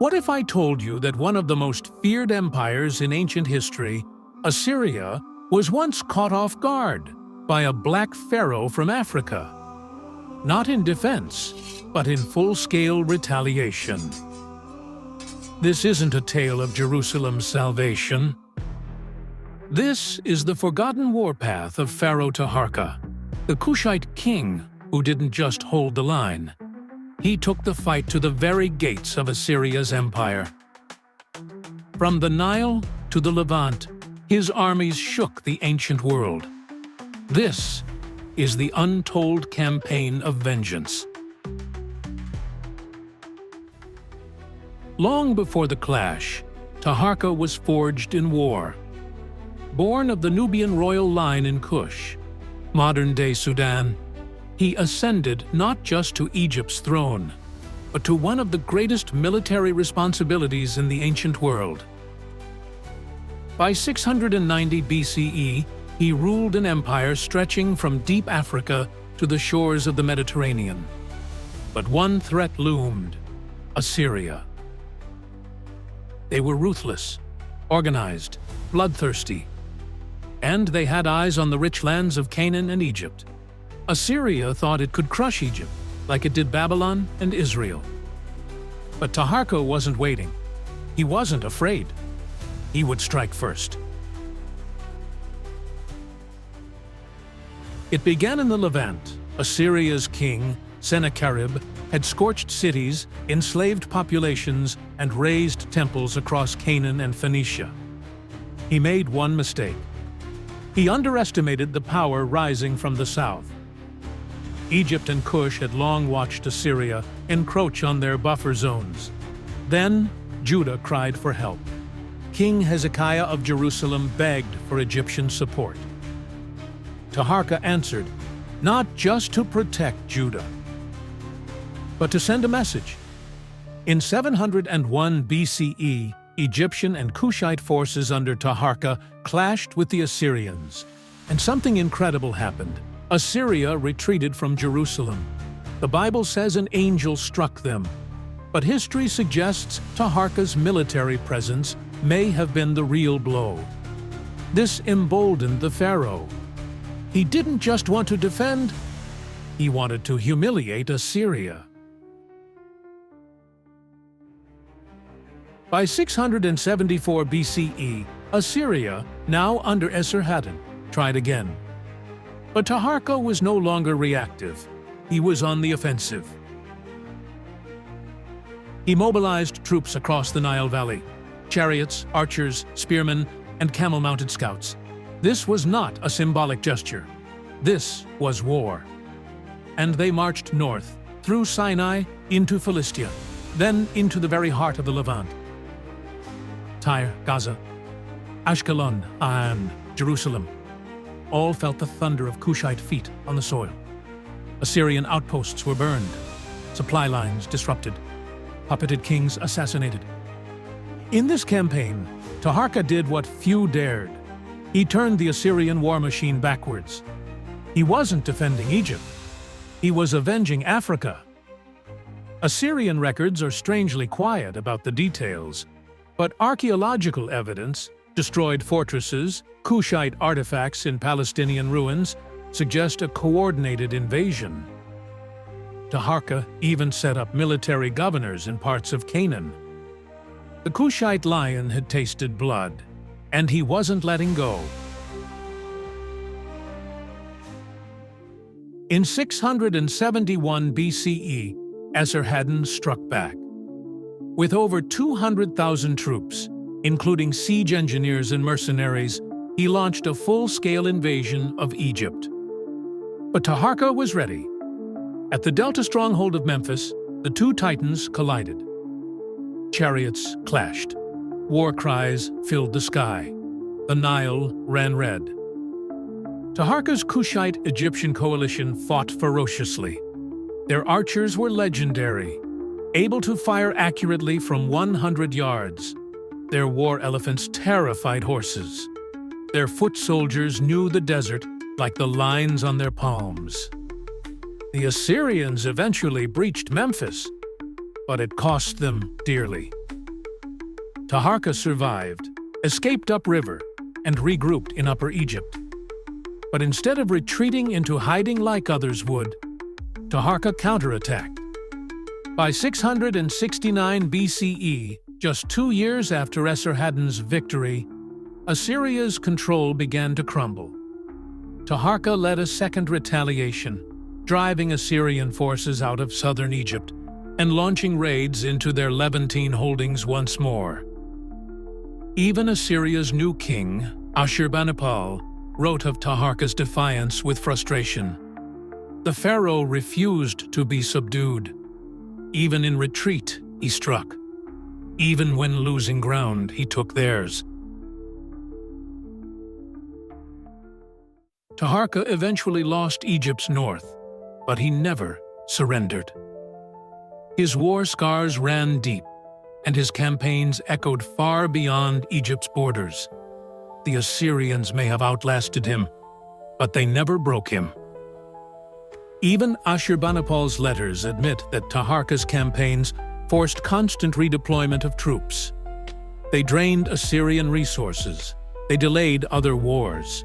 What if I told you that one of the most feared empires in ancient history, Assyria, was once caught off guard by a black pharaoh from Africa? Not in defense, but in full-scale retaliation. This isn't a tale of Jerusalem's salvation. This is the forgotten warpath of Pharaoh Taharqa, the Kushite king who didn't just hold the line. He took the fight to the very gates of Assyria's empire. From the Nile to the Levant, his armies shook the ancient world. This is the untold campaign of vengeance. Long before the clash, Taharqa was forged in war. Born of the Nubian royal line in Kush, modern-day Sudan, he ascended not just to Egypt's throne, but to one of the greatest military responsibilities in the ancient world. By 690 BCE, he ruled an empire stretching from deep Africa to the shores of the Mediterranean. But one threat loomed: Assyria. They were ruthless, organized, bloodthirsty, and they had eyes on the rich lands of Canaan and Egypt. Assyria thought it could crush Egypt, like it did Babylon and Israel. But Taharqa wasn't waiting. He wasn't afraid. He would strike first. It began in the Levant. Assyria's king, Sennacherib, had scorched cities, enslaved populations, and razed temples across Canaan and Phoenicia. He made one mistake. He underestimated the power rising from the south. Egypt and Kush had long watched Assyria encroach on their buffer zones. Then, Judah cried for help. King Hezekiah of Jerusalem begged for Egyptian support. Taharqa answered, not just to protect Judah, but to send a message. In 701 BCE, Egyptian and Kushite forces under Taharqa clashed with the Assyrians, and something incredible happened. Assyria retreated from Jerusalem. The Bible says an angel struck them, but history suggests Taharqa's military presence may have been the real blow. This emboldened the pharaoh. He didn't just want to defend, he wanted to humiliate Assyria. By 674 BCE, Assyria, now under Esarhaddon, tried again. But Taharqa was no longer reactive. He was on the offensive. He mobilized troops across the Nile Valley: chariots, archers, spearmen, and camel-mounted scouts. This was not a symbolic gesture. This was war. And they marched north, through Sinai, into Philistia, then into the very heart of the Levant. Tyre, Gaza, Ashkelon, and Jerusalem all felt the thunder of Kushite feet on the soil. Assyrian outposts were burned, supply lines disrupted, puppeted kings assassinated. In this campaign, Taharqa did what few dared. He turned the Assyrian war machine backwards. He wasn't defending Egypt. He was avenging Africa. Assyrian records are strangely quiet about the details, but archaeological evidence, destroyed fortresses, Kushite artifacts in Palestinian ruins, suggest a coordinated invasion. Taharqa even set up military governors in parts of Canaan. The Kushite lion had tasted blood, and he wasn't letting go. In 671 BCE, Esarhaddon struck back. With over 200,000 troops, including siege engineers and mercenaries, he launched a full-scale invasion of Egypt. But Taharqa was ready. At the delta stronghold of Memphis, the two titans collided. Chariots clashed. War cries filled the sky. The Nile ran red. Taharqa's Kushite-Egyptian coalition fought ferociously. Their archers were legendary, able to fire accurately from 100 yards. Their war elephants terrified horses. Their foot soldiers knew the desert like the lines on their palms. The Assyrians eventually breached Memphis, but it cost them dearly. Taharqa survived, escaped upriver, and regrouped in Upper Egypt. But instead of retreating into hiding like others would, Taharqa counterattacked. By 669 BCE, just 2 years after Esarhaddon's victory, Assyria's control began to crumble. Taharqa led a second retaliation, driving Assyrian forces out of southern Egypt and launching raids into their Levantine holdings once more. Even Assyria's new king, Ashurbanipal, wrote of Taharqa's defiance with frustration. The pharaoh refused to be subdued. Even in retreat, he struck. Even when losing ground, he took theirs. Taharqa eventually lost Egypt's north, but he never surrendered. His war scars ran deep, and his campaigns echoed far beyond Egypt's borders. The Assyrians may have outlasted him, but they never broke him. Even Ashurbanipal's letters admit that Taharqa's campaigns forced constant redeployment of troops. They drained Assyrian resources, they delayed other wars,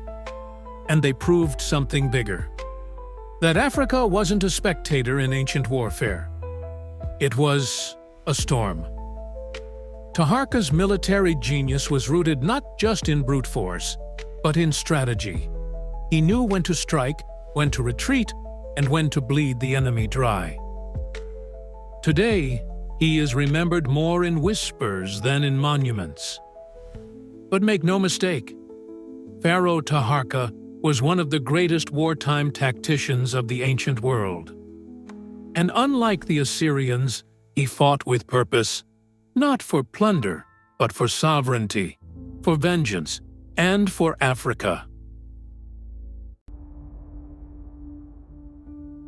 and they proved something bigger: that Africa wasn't a spectator in ancient warfare. It was a storm. Taharqa's military genius was rooted not just in brute force, but in strategy. He knew when to strike, when to retreat, and when to bleed the enemy dry. Today, he is remembered more in whispers than in monuments. But make no mistake, Pharaoh Taharqa was one of the greatest wartime tacticians of the ancient world. And unlike the Assyrians, he fought with purpose, not for plunder, but for sovereignty, for vengeance, and for Africa.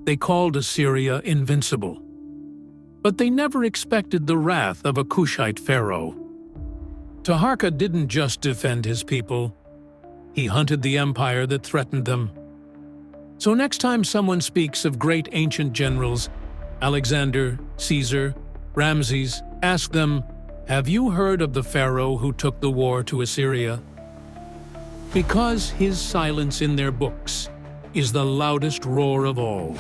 They called Assyria invincible, but they never expected the wrath of a Kushite pharaoh. Taharqa didn't just defend his people, he hunted the empire that threatened them. So next time someone speaks of great ancient generals, Alexander, Caesar, Ramses, ask them, "Have you heard of the pharaoh who took the war to Assyria?" Because his silence in their books is the loudest roar of all.